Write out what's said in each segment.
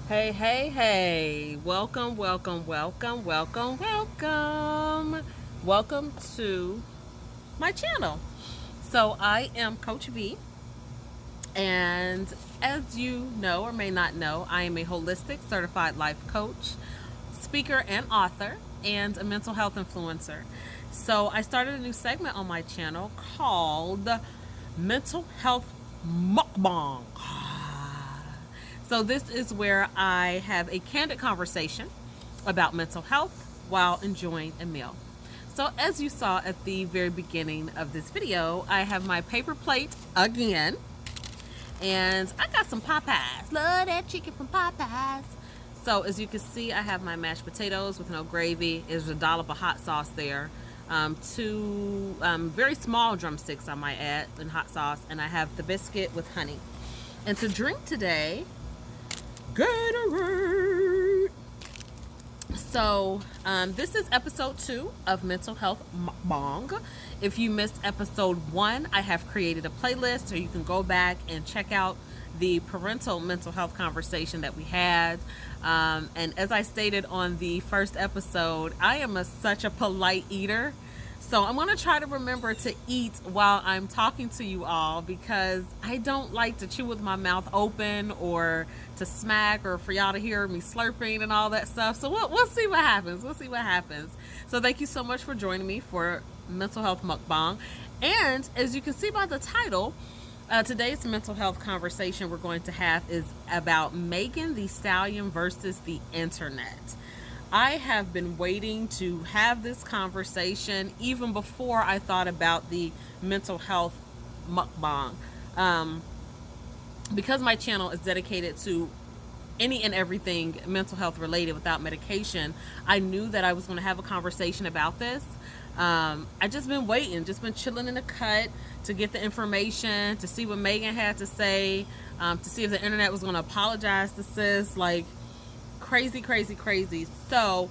Hey. Welcome to my channel. So I am Coach Vee, and as you know or may not know, I am a holistic certified life coach, speaker and author, and a mental health influencer. So I started a new segment on my channel called Mental Health Mukbang. So this is where I have a candid conversation about mental health while enjoying a meal. So as you saw at the very beginning of this video, I have my paper plate again, and I got some Popeyes. Love that chicken from Popeyes. So as you can see, I have my mashed potatoes with no gravy. There's a dollop of hot sauce there. Two very small drumsticks I might add in hot sauce, and I have the biscuit with honey. And to drink today, Gatorade. So this is episode 2 of Mental Health Mukbang. If you missed episode 1, I have created a playlist, so you can go back and check out the parental mental health conversation that we had. And as I stated on the first episode, I am such a polite eater. So I'm going to try to remember to eat while I'm talking to you all, because I don't like to chew with my mouth open or to smack or for y'all to hear me slurping and all that stuff. So we'll see what happens. So thank you so much for joining me for Mental Health Mukbang. And as you can see by the title, today's mental health conversation we're going to have is about Megan Thee Stallion versus the internet. I have been waiting to have this conversation even before I thought about the mental health mukbang. Because my channel is dedicated to any and everything mental health related without medication, I knew that I was going to have a conversation about this. I just been waiting, just been chilling in the cut to get the information, to see what Megan had to say, to see if the internet was going to apologize to sis. Like, crazy. So,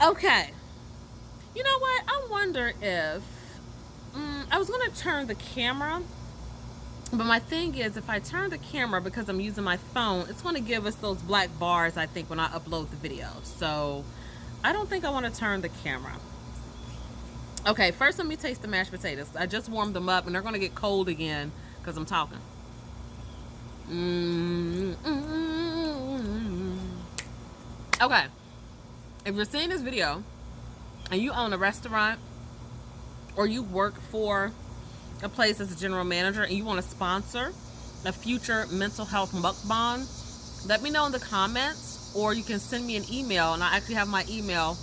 okay. You know what? I wonder if I was going to turn the camera, but my thing is, if I turn the camera, because I'm using my phone, it's going to give us those black bars, I think, when I upload the video. So I don't think I want to turn the camera. Okay, first let me taste the mashed potatoes. I just warmed them up, and they're going to get cold again because I'm talking. Okay, if you're seeing this video and you own a restaurant or you work for a place as a general manager and you want to sponsor a future mental health mukbang, let me know in the comments, or you can send me an email, and I actually have my email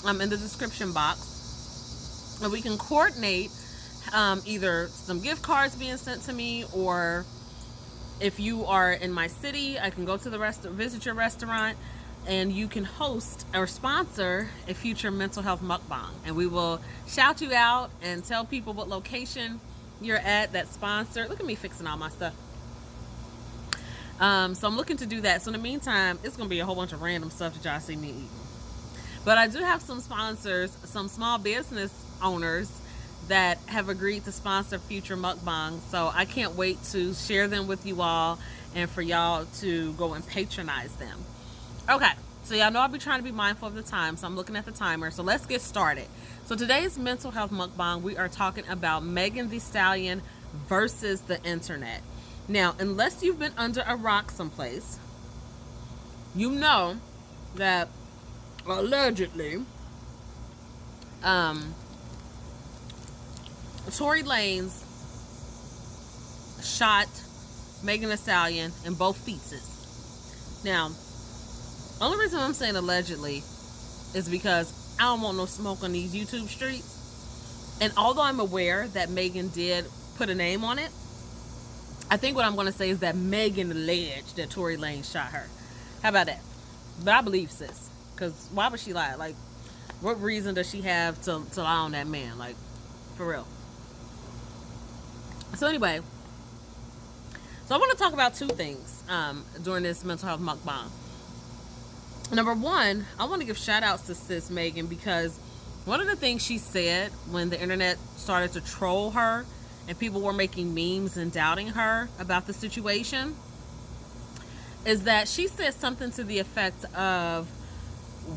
in the description box, and we can coordinate either some gift cards being sent to me, or if you are in my city, I can go to the visit your restaurant, and you can host or sponsor a future mental health mukbang, and we will shout you out and tell people what location you're at that sponsor. Look at me fixing all my stuff. So I'm looking to do that. So in the meantime, it's gonna be a whole bunch of random stuff that y'all see me eating. But I do have some sponsors, some small business owners that have agreed to sponsor future mukbangs. So I can't wait to share them with you all and for y'all to go and patronize them. Okay, so y'all know I'll be trying to be mindful of the time, so I'm looking at the timer. So let's get started. So today's mental health mukbang, we are talking about Megan Thee Stallion versus the internet. Now, unless you've been under a rock someplace, you know that allegedly Tory Lanez shot Megan Thee Stallion in both feetses. Now, only reason I'm saying allegedly is because I don't want no smoke on these YouTube streets. And although I'm aware that Megan did put a name on it, I think what I'm going to say is that Megan alleged that Tory Lanez shot her. How about that? But I believe sis. Because why would she lie? Like, what reason does she have to lie on that man? Like, for real. So anyway, so I want to talk about two things during this mental health mukbang. Number one, I want to give shout outs to sis Megan, because one of the things she said when the internet started to troll her and people were making memes and doubting her about the situation, is that she said something to the effect of,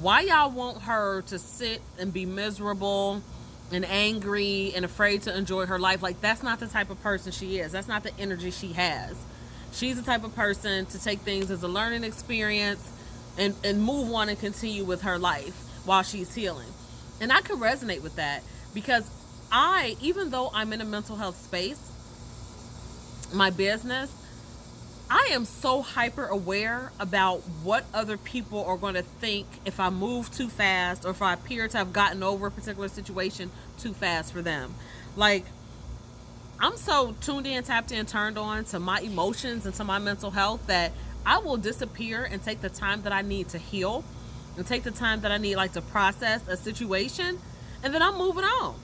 why y'all want her to sit and be miserable and angry and afraid to enjoy her life? Like, that's not the type of person she is. That's not the energy she has. She's the type of person to take things as a learning experience and move on and continue with her life while she's healing. And I can resonate with that, because even though I'm in a mental health space, my business, I am so hyper aware about what other people are going to think if I move too fast, or if I appear to have gotten over a particular situation too fast for them. Like, I'm so tuned in, tapped in, turned on to my emotions and to my mental health that I will disappear and take the time that I need to heal and take the time that I need, like, to process a situation, and then I'm moving on.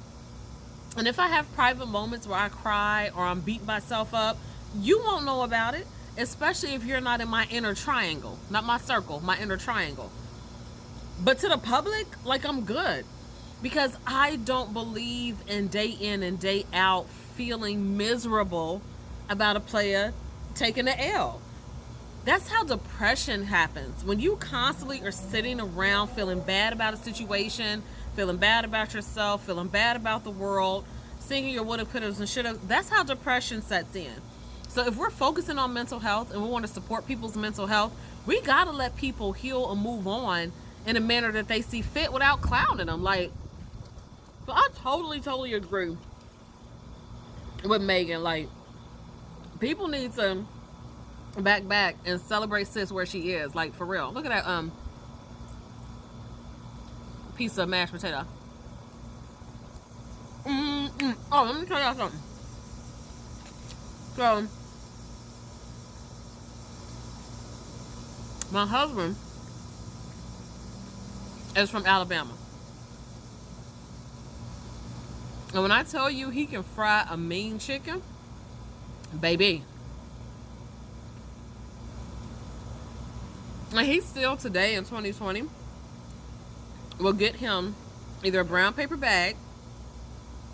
And if I have private moments where I cry or I'm beating myself up, you won't know about it, especially if you're not in my inner triangle. Not my circle, my inner triangle. But to the public, like, I'm good, because I don't believe in and day out feeling miserable about a player taking an L. That's how depression happens. When you constantly are sitting around feeling bad about a situation, feeling bad about yourself, feeling bad about the world, singing your woulda, couldas, and shoulda, that's how depression sets in. So if we're focusing on mental health and we want to support people's mental health, we got to let people heal and move on in a manner that they see fit without clowning them. Like, so I totally agree with Megan. Like, people need to back and celebrate sis where she is. Like, for real. Look at that piece of mashed potato. Oh, let me tell y'all something. So, my husband is from Alabama. And when I tell you he can fry a mean chicken, baby. And he still today in 2020 will get him either a brown paper bag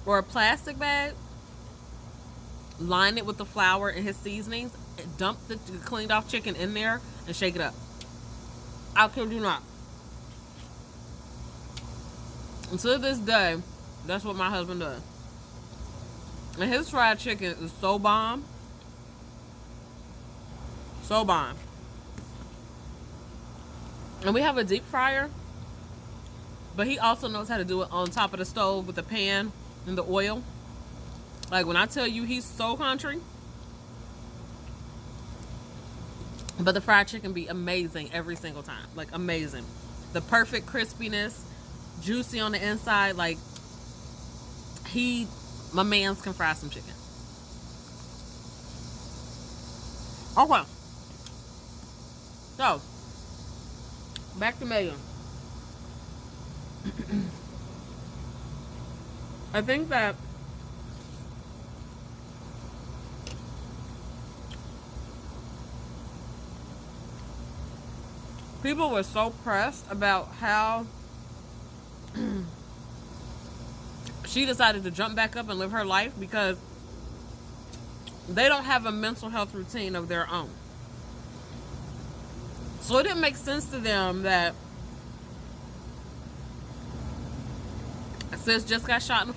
or a plastic bag, line it with the flour and his seasonings, and dump the cleaned off chicken in there and shake it up. I kid you not. And to this day, that's what my husband does. And his fried chicken is so bomb. So bomb. And we have a deep fryer, but he also knows how to do it on top of the stove with the pan and the oil. Like, when I tell you he's so country. But the fried chicken be amazing every single time. Like, amazing. The perfect crispiness, juicy on the inside. Like, my mans can fry some chicken. Okay. So, back to Megan. I think that people were so pressed about how she decided to jump back up and live her life because they don't have a mental health routine of their own. So it didn't make sense to them that sis just got shot in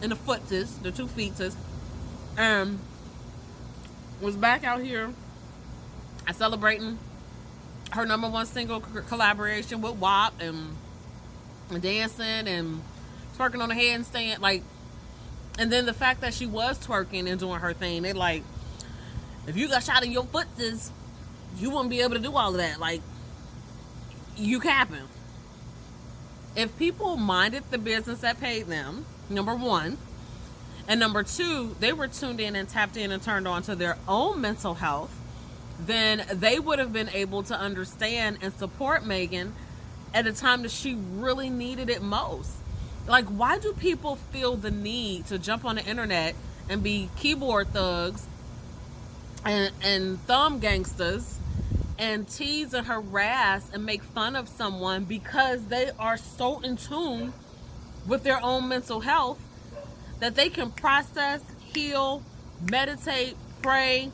the footsies, the 2 feetses, and was back out here celebrating her #1 single collaboration with WAP and dancing and twerking on the handstand. Like, and then the fact that she was twerking and doing her thing, they like, if you got shot in your footsies, you wouldn't be able to do all of that. Like, you capping. If people minded the business that paid them, #1, and #2, they were tuned in and tapped in and turned on to their own mental health, then they would have been able to understand and support Megan at a time that she really needed it most. Like, why do people feel the need to jump on the internet and be keyboard thugs and thumb gangsters and tease and harass and make fun of someone because they are so in tune with their own mental health that they can process, heal, meditate, pray,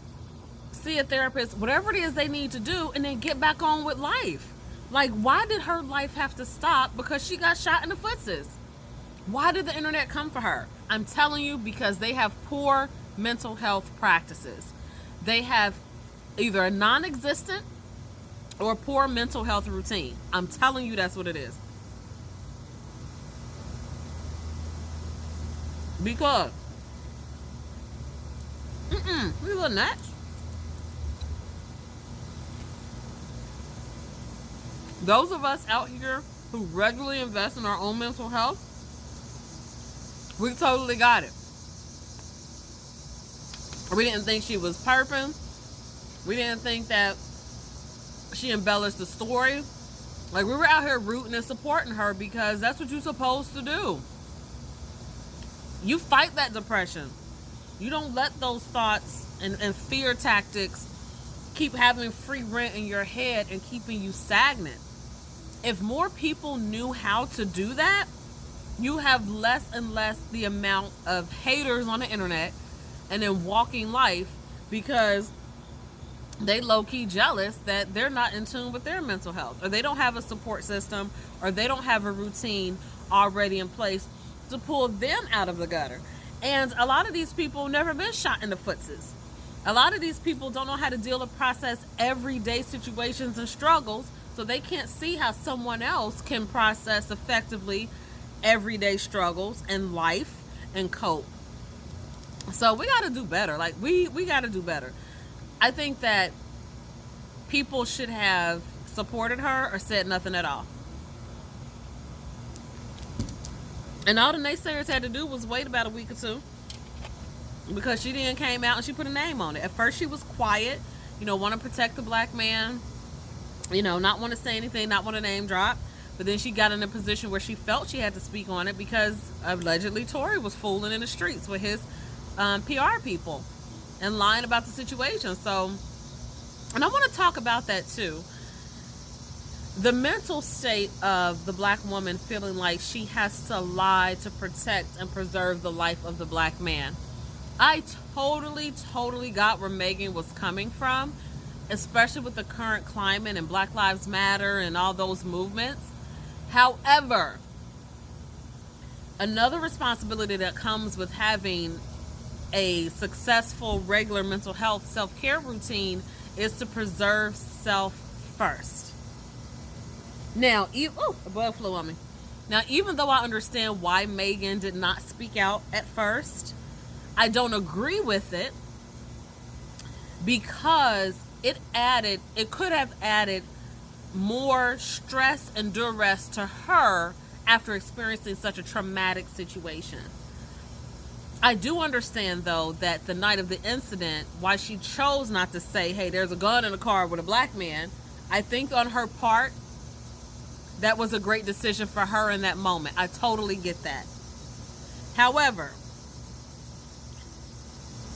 see a therapist, whatever it is they need to do, and then get back on with life. Like, why did her life have to stop because she got shot in the footsies? Why did the internet come for her? I'm telling you, because they have poor mental health practices. They have either a non-existent or poor mental health routine. I'm telling you, that's what it is. Because we a little nuts. Those of us out here who regularly invest in our own mental health, we totally got it. We didn't think she was perping. We didn't think that she embellished the story. Like, we were out here rooting and supporting her because that's what you're supposed to do. You fight that depression. You don't let those thoughts and fear tactics keep having free rent in your head and keeping you stagnant. If more people knew how to do that, you have less and less the amount of haters on the internet and then walking life because they low-key jealous that they're not in tune with their mental health, or they don't have a support system, or they don't have a routine already in place to pull them out of the gutter. And a lot of these people never been shot in the footsies. A lot of these people don't know how to deal and process everyday situations and struggles, so they can't see how someone else can process effectively everyday struggles and life and cope. So we got to do better. Like, we got to do better. I think that people should have supported her or said nothing at all. And all the naysayers had to do was wait about a week or two, because she then came out and she put a name on it. At first she was quiet, want to protect the black man, not want to say anything, not want to name drop. But then she got in a position where she felt she had to speak on it because allegedly Tory was fooling in the streets with his PR people and lying about the situation. So, and I want to talk about that too. The mental state of the black woman feeling like she has to lie to protect and preserve the life of the black man. I totally got where Megan was coming from, especially with the current climate and Black Lives Matter and all those movements. However, another responsibility that comes with having a successful regular mental health self-care routine is to preserve self first. Now, a bug flew on me. Now, even though I understand why Megan did not speak out at first, I don't agree with it because it could have added more stress and duress to her after experiencing such a traumatic situation. I do understand, though, that the night of the incident, why she chose not to say, hey, there's a gun in the car with a black man, I think on her part, that was a great decision for her in that moment. I totally get that. However,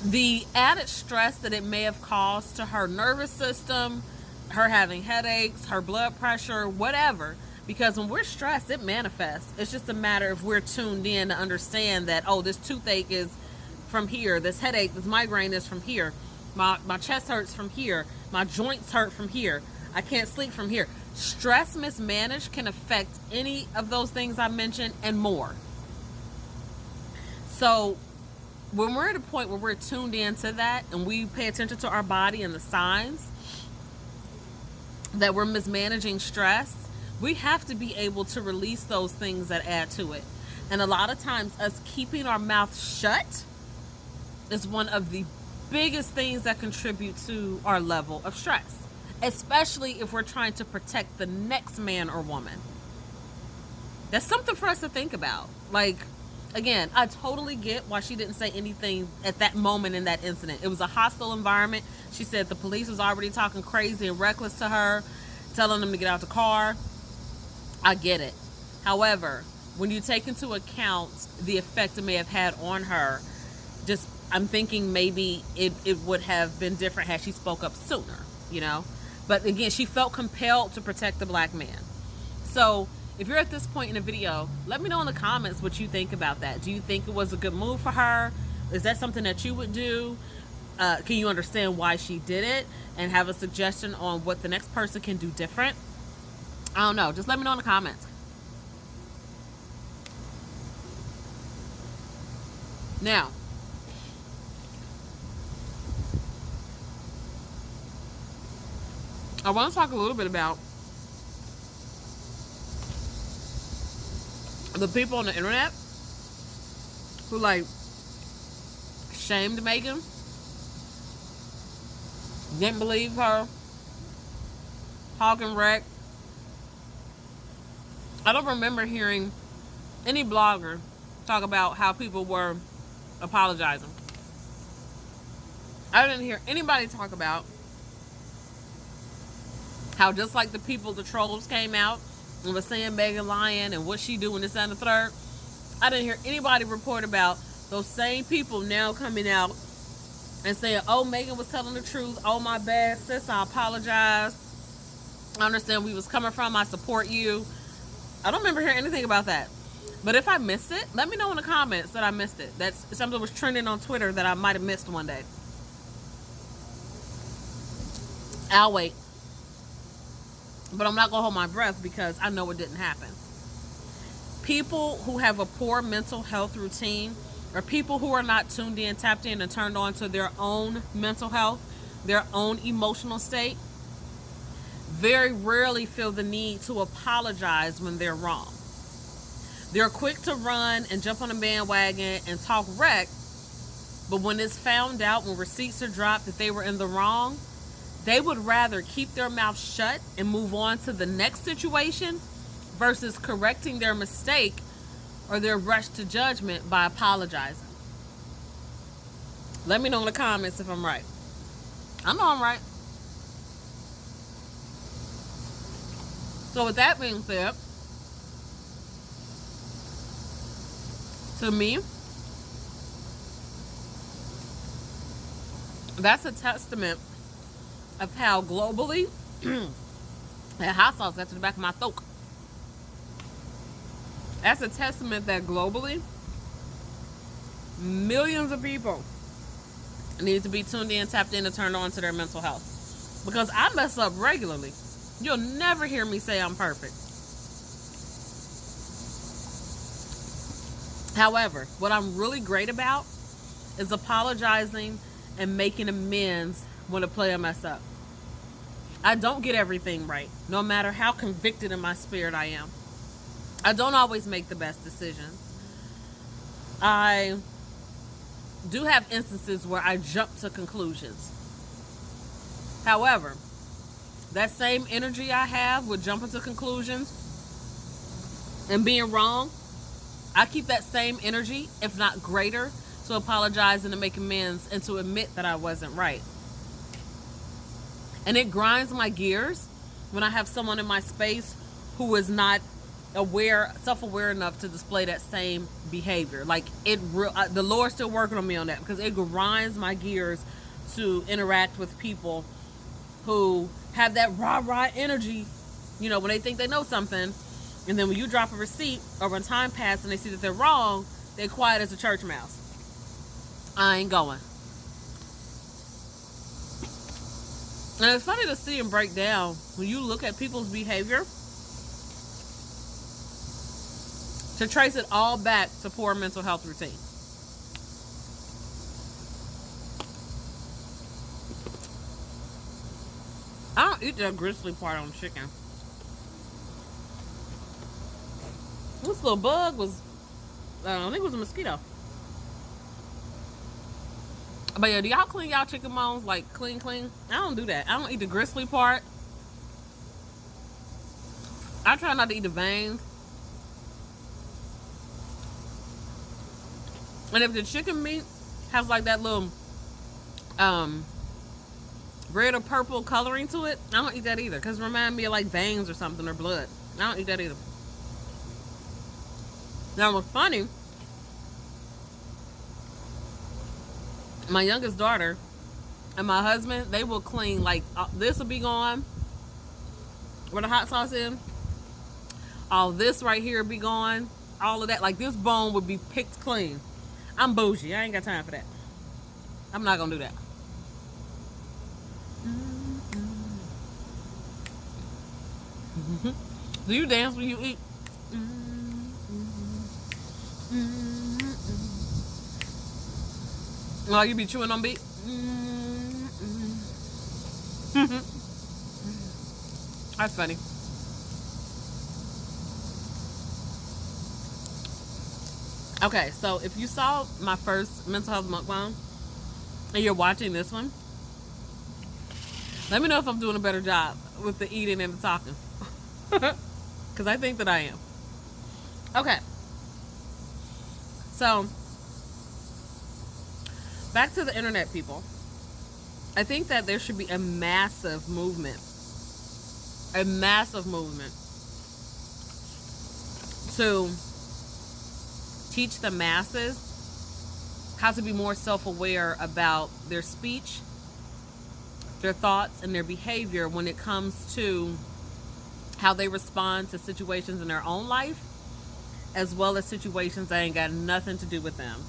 the added stress that it may have caused to her nervous system, her having headaches, her blood pressure, whatever, because when we're stressed, it manifests. It's just a matter if we're tuned in to understand that, oh, this toothache is from here, this headache, this migraine is from here, my chest hurts from here, my joints hurt from here, I can't sleep from here. Stress mismanaged can affect any of those things I mentioned and more. So when we're at a point where we're tuned into that and we pay attention to our body and the signs that we're mismanaging stress, we have to be able to release those things that add to it. And a lot of times us keeping our mouth shut is one of the biggest things that contribute to our level of stress, especially if we're trying to protect the next man or woman. That's something for us to think about. Like, again, I totally get why she didn't say anything at that moment in that incident. It was a hostile environment. She said the police was already talking crazy and reckless to her, telling them to get out the car. I get it. However, when you take into account the effect it may have had on her, I'm thinking maybe it would have been different had she spoke up sooner, But again, she felt compelled to protect the black man. So if you're at this point in the video, let me know in the comments what you think about that. Do you think it was a good move for her? Is that something that you would do? Can you understand why she did it and have a suggestion on what the next person can do different? I don't know. Just let me know in the comments. Now, I want to talk a little bit about the people on the internet who like shamed Megan, didn't believe her, talking wreck. I don't remember hearing any blogger talk about how people were apologizing. I didn't hear anybody talk about how just like the people, the trolls came out and was saying Megan lying and what she doing this and the third. I didn't hear anybody report about those same people now coming out and saying, oh, Megan was telling the truth. Oh, my bad, sis, I apologize. I understand where we was coming from. I support you. I don't remember hearing anything about that. But if I missed it, let me know in the comments that I missed it. That's something that was trending on Twitter that I might have missed one day. I'll wait. But I'm not going to hold my breath because I know it didn't happen. People who have a poor mental health routine or people who are not tuned in, tapped in, and turned on to their own mental health, their own emotional state, very rarely feel the need to apologize when they're wrong. They're quick to run and jump on a bandwagon and talk wreck, but when it's found out, when receipts are dropped that they were in the wrong, they would rather keep their mouth shut and move on to the next situation versus correcting their mistake or their rush to judgment by apologizing. Let me know in the comments if I'm right. I know I'm right. So with that being said, to me, that's a testament of how globally, that hot sauce got to the back of my throat. That's a testament that globally, millions of people need to be tuned in, tapped in, and turned on to their mental health. Because I mess up regularly. You'll never hear me say I'm perfect. However, what I'm really great about is apologizing and making amends when a player mess up. I don't get everything right, no matter how convicted in my spirit I am. I don't always make the best decisions. I do have instances where I jump to conclusions. However, that same energy I have with jumping to conclusions and being wrong, I keep that same energy, if not greater, to apologize and to make amends and to admit that I wasn't right. And it grinds my gears when I have someone in my space who is not self-aware enough to display that same behavior. Like the Lord's still working on me on that because it grinds my gears to interact with people who have that rah-rah energy, when they think they know something, and then when you drop a receipt or when time passes and they see that they're wrong, they're quiet as a church mouse. I ain't going. And it's funny to see and break down when you look at people's behavior to trace it all back to poor mental health routine. I don't eat that gristly part on chicken. This little bug was, I think it was a mosquito. But yeah, do y'all clean y'all chicken bones like clean? I don't do that. I don't eat the gristly part. I try not to eat the veins. And if the chicken meat has like that little red or purple coloring to it, I don't eat that either because it reminds me of like veins or something or blood. I don't eat that either. Now what's funny, my youngest daughter and my husband, they will clean like this will be gone where the hot sauce is. All this right here be gone. All of that, like this bone would be picked clean. I'm bougie. I ain't got time for that. I'm not gonna do that. Do you dance when you eat? Oh, you be chewing on beat? That's funny. Okay, so if you saw my first mental health mukbang and you're watching this one, let me know if I'm doing a better job with the eating and the talking. Because I think that I am. Okay. So, back to the internet, people. I think that there should be a massive movement. A massive movement to teach the masses how to be more self-aware about their speech, their thoughts, and their behavior when it comes to how they respond to situations in their own life, as well as situations that ain't got nothing to do with them.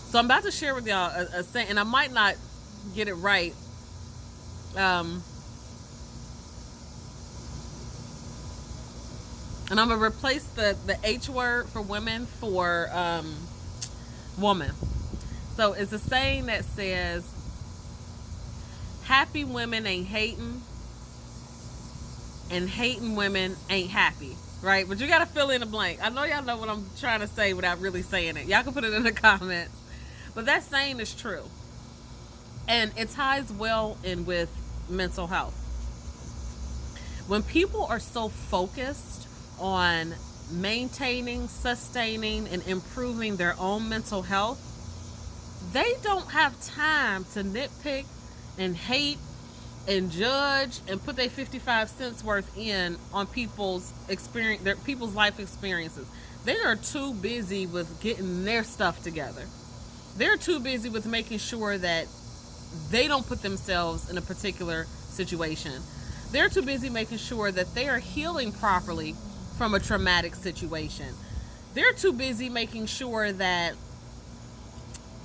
So I'm about to share with y'all a saying, and I might not get it right. And I'm going to replace the H word for women for woman. So it's a saying that says, happy women ain't hating, and hating women ain't happy. Right? But you got to fill in the blank. I know y'all know what I'm trying to say without really saying it. Y'all can put it in the comments. But that saying is true. And it ties well in with mental health. When people are so focused on maintaining, sustaining, and improving their own mental health, they don't have time to nitpick and hate and judge and put their 55 cents worth in on people's experience, people's life experiences. They are too busy with getting their stuff together. They're too busy with making sure that they don't put themselves in a particular situation. They're too busy making sure that they are healing properly from a traumatic situation. They're too busy making sure that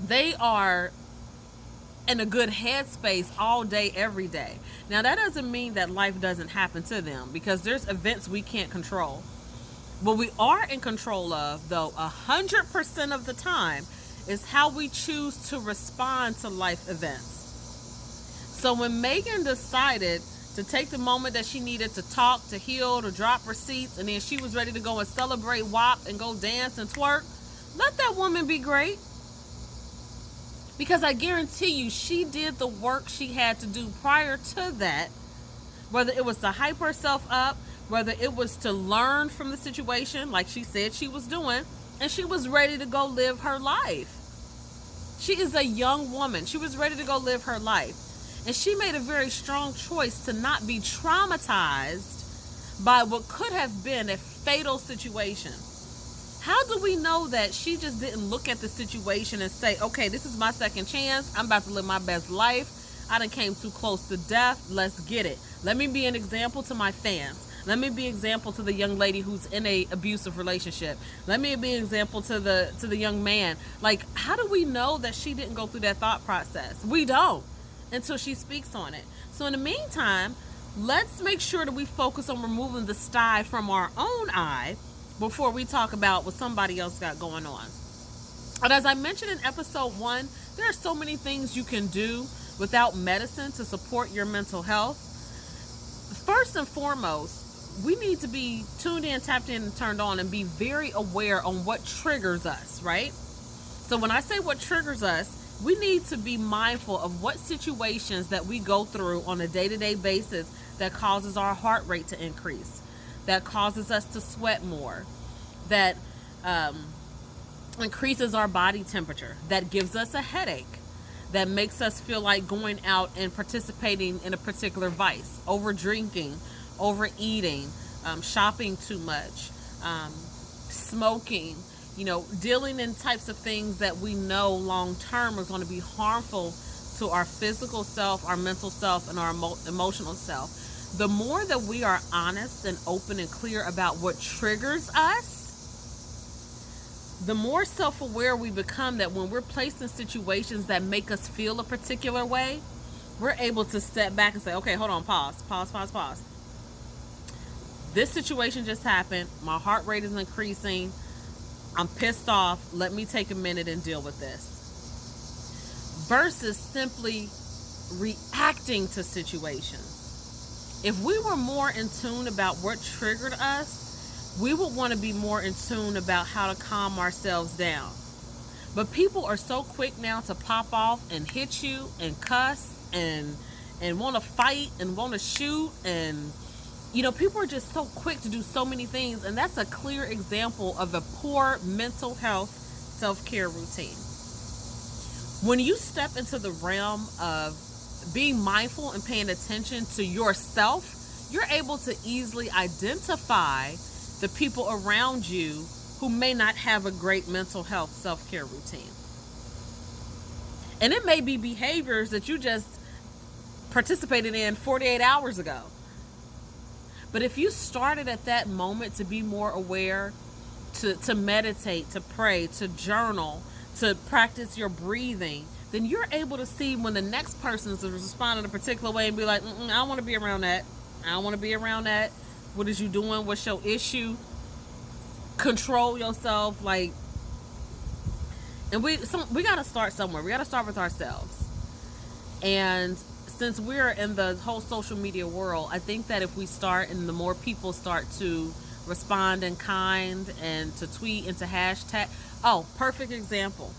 they are in a good headspace all day, every day. Now, that doesn't mean that life doesn't happen to them, because there's events we can't control. What we are in control of, though, 100% of the time, is how we choose to respond to life events. So when Megan decided to take the moment that she needed to talk, to heal, to drop receipts, and then she was ready to go and celebrate WAP and go dance and twerk, let that woman be great. Because I guarantee you, she did the work she had to do prior to that, whether it was to hype herself up, whether it was to learn from the situation, like she said she was doing, and she was ready to go live her life. She is a young woman. She was ready to go live her life. And she made a very strong choice to not be traumatized by what could have been a fatal situation. How do we know that she just didn't look at the situation and say, okay, this is my second chance. I'm about to live my best life. I done came too close to death. Let's get it. Let me be an example to my fans. Let me be an example to the young lady who's in a abusive relationship. Let me be an example to the young man. Like, how do we know that she didn't go through that thought process? We don't, until she speaks on it. So in the meantime, let's make sure that we focus on removing the sty from our own eye before we talk about what somebody else got going on. And as I mentioned in episode 1, there are so many things you can do without medicine to support your mental health. First and foremost, we need to be tuned in, tapped in, and turned on, and be very aware on what triggers us, right? So when I say what triggers us, we need to be mindful of what situations that we go through on a day-to-day basis that causes our heart rate to increase, that causes us to sweat more, that increases our body temperature, that gives us a headache, that makes us feel like going out and participating in a particular vice, over drinking, overeating, shopping too much, smoking, dealing in types of things that we know long term are going to be harmful to our physical self, our mental self, and our emotional self. The more that we are honest and open and clear about what triggers us, the more self-aware we become, that when we're placed in situations that make us feel a particular way, we're able to step back and say, okay, hold on, pause. This situation just happened. My heart rate is increasing. I'm pissed off. Let me take a minute and deal with this. Versus simply reacting to situations. If we were more in tune about what triggered us, we would want to be more in tune about how to calm ourselves down. But people are so quick now to pop off and hit you and cuss and want to fight and want to shoot, and people are just so quick to do so many things, and that's a clear example of a poor mental health self-care routine. When you step into the realm of being mindful and paying attention to yourself, you're able to easily identify the people around you who may not have a great mental health self-care routine. And it may be behaviors that you just participated in 48 hours ago. But if you started at that moment to be more aware, to meditate, to pray, to journal, to practice your breathing, then you're able to see when the next person is responding a particular way and be like, I don't want to be around that. I don't want to be around that. What is you doing? What's your issue? Control yourself. And we got to start somewhere. We got to start with ourselves. And since we're in the whole social media world, I think that if we start and the more people start to respond in kind and to tweet and to hashtag. Oh, perfect example.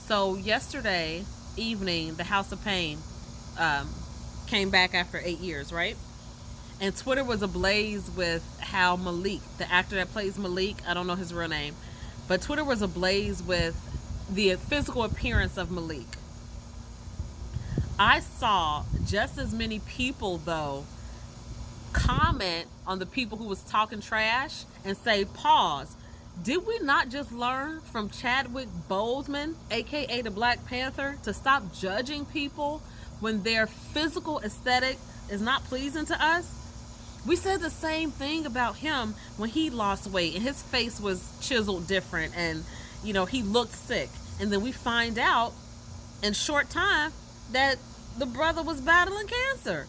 So yesterday evening, the House of Pain came back after 8 years, right? And Twitter was ablaze with how Malik, the actor that plays Malik, I don't know his real name, but Twitter was ablaze with the physical appearance of Malik. I saw just as many people, though, comment on the people who was talking trash and say, pause. Did we not just learn from Chadwick Boseman, aka the Black Panther, to stop judging people when their physical aesthetic is not pleasing to us? We said the same thing about him when he lost weight and his face was chiseled different and, he looked sick. And then we find out in short time that the brother was battling cancer.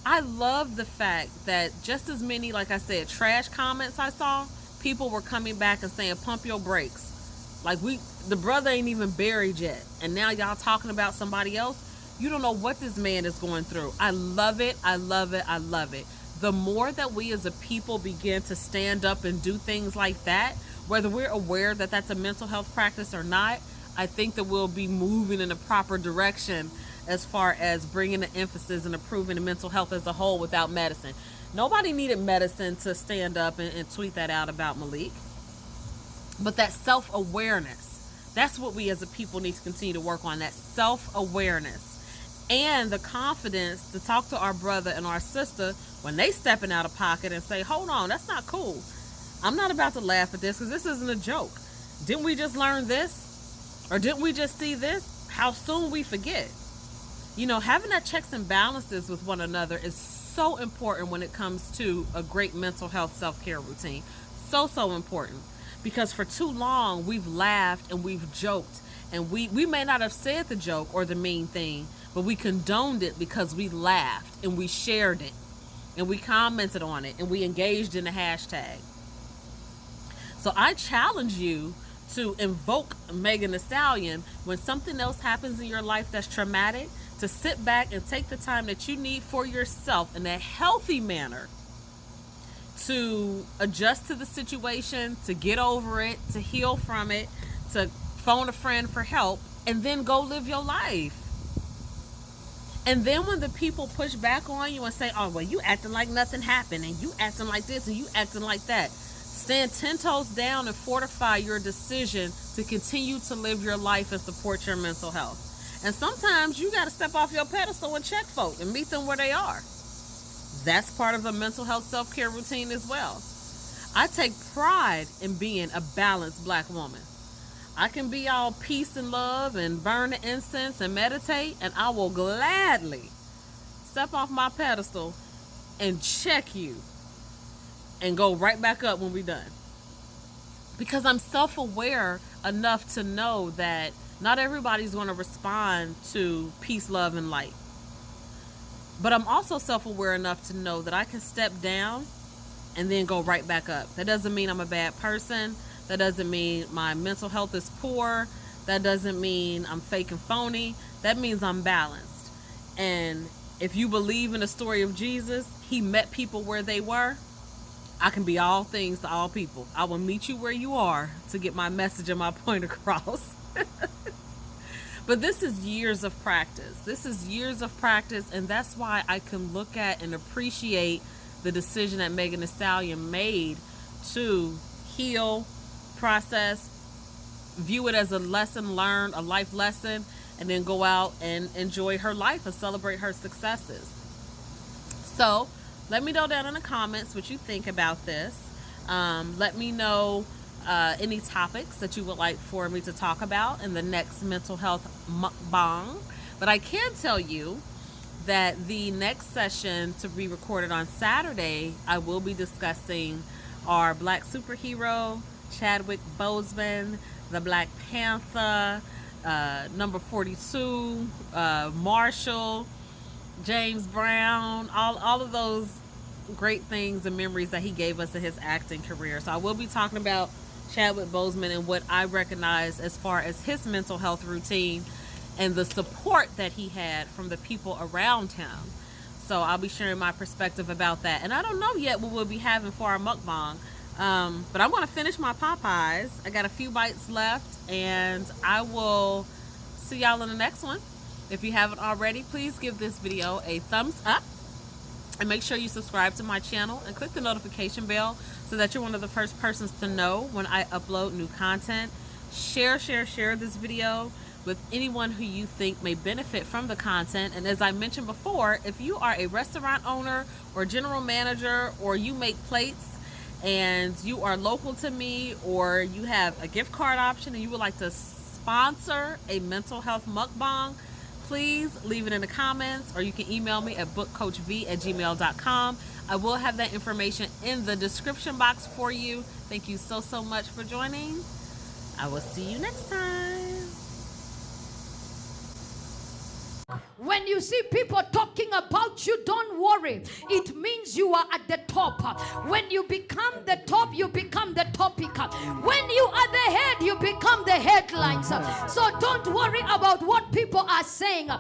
I love the fact that just as many, like I said, trash comments I saw, people were coming back and saying, pump your brakes. The brother ain't even buried yet. And now y'all talking about somebody else. You don't know what this man is going through. I love it. I love it. I love it. The more that we as a people begin to stand up and do things like that, whether we're aware that that's a mental health practice or not, I think that we'll be moving in a proper direction as far as bringing the emphasis and improving the mental health as a whole without medicine. Nobody needed medicine to stand up and tweet that out about Malik. But that self-awareness, that's what we as a people need to continue to work on, that self-awareness. And the confidence to talk to our brother and our sister when they stepping out of pocket and say, hold on, that's not cool. I'm not about to laugh at this because this isn't a joke. Didn't we just learn this? Or didn't we just see this? How soon we forget. Having that checks and balances with one another is so important when it comes to a great mental health self-care routine. So important. Because for too long, we've laughed and we've joked. And we may not have said the joke or the mean thing, but we condoned it because we laughed and we shared it and we commented on it and we engaged in the hashtag. So I challenge you to invoke Megan Thee Stallion when something else happens in your life that's traumatic, to sit back and take the time that you need for yourself in a healthy manner to adjust to the situation, to get over it, to heal from it, to phone a friend for help, and then go live your life. And then when the people push back on you and say, oh, well, you acting like nothing happened, and you acting like this, and you acting like that, stand 10 toes down and fortify your decision to continue to live your life and support your mental health. And sometimes you got to step off your pedestal and check folk and meet them where they are. That's part of a mental health self-care routine as well. I take pride in being a balanced Black woman. I can be all peace and love and burn the incense and meditate, and I will gladly step off my pedestal and check you and go right back up when we're done. because I'm self-aware enough to know that not everybody's going to respond to peace, love, and light. But I'm also self-aware enough to know that I can step down and then go right back up. That doesn't mean I'm a bad person. That doesn't mean my mental health is poor. That doesn't mean I'm fake and phony. That means I'm balanced. And if you believe in the story of Jesus, he met people where they were. I can be all things to all people. I will meet you where you are to get my message and my point across. But this is years of practice. This is years of practice, and that's why I can look at and appreciate the decision that Megan Thee Stallion made to heal, process, view it as a lesson learned, a life lesson, and then go out and enjoy her life and celebrate her successes. So let me know down in the comments what you think about this. Let me know any topics that you would like for me to talk about in the next mental health mukbang. But I can tell you that the next session to be recorded on Saturday, I will be discussing our Black superhero, Chadwick Boseman, the Black Panther, number 42, Marshall, James Brown, all of those great things and memories that he gave us in his acting career. So I will be talking about Chadwick Boseman and what I recognize as far as his mental health routine and the support that he had from the people around him. So I'll be sharing my perspective about that. And I don't know yet what we'll be having for our mukbang. But I'm going to finish my Popeyes. I got a few bites left, and I will see y'all in the next one. If you haven't already, please give this video a thumbs up. And make sure you subscribe to my channel and click the notification bell so that you're one of the first persons to know when I upload new content. Share this video with anyone who you think may benefit from the content. And as I mentioned before, if you are a restaurant owner or general manager, or you make plates and you are local to me, or you have a gift card option and you would like to sponsor a mental health mukbang, please leave it in the comments, or you can email me at bookcoachvee@gmail.com. I will have that information in the description box for you. Thank you so much for joining. I will see you next time. When you see people talking about you, don't worry. It means you are at the top. When you become the top, you become the topic. When you are the head, you become the headlines. So don't worry about what people are saying.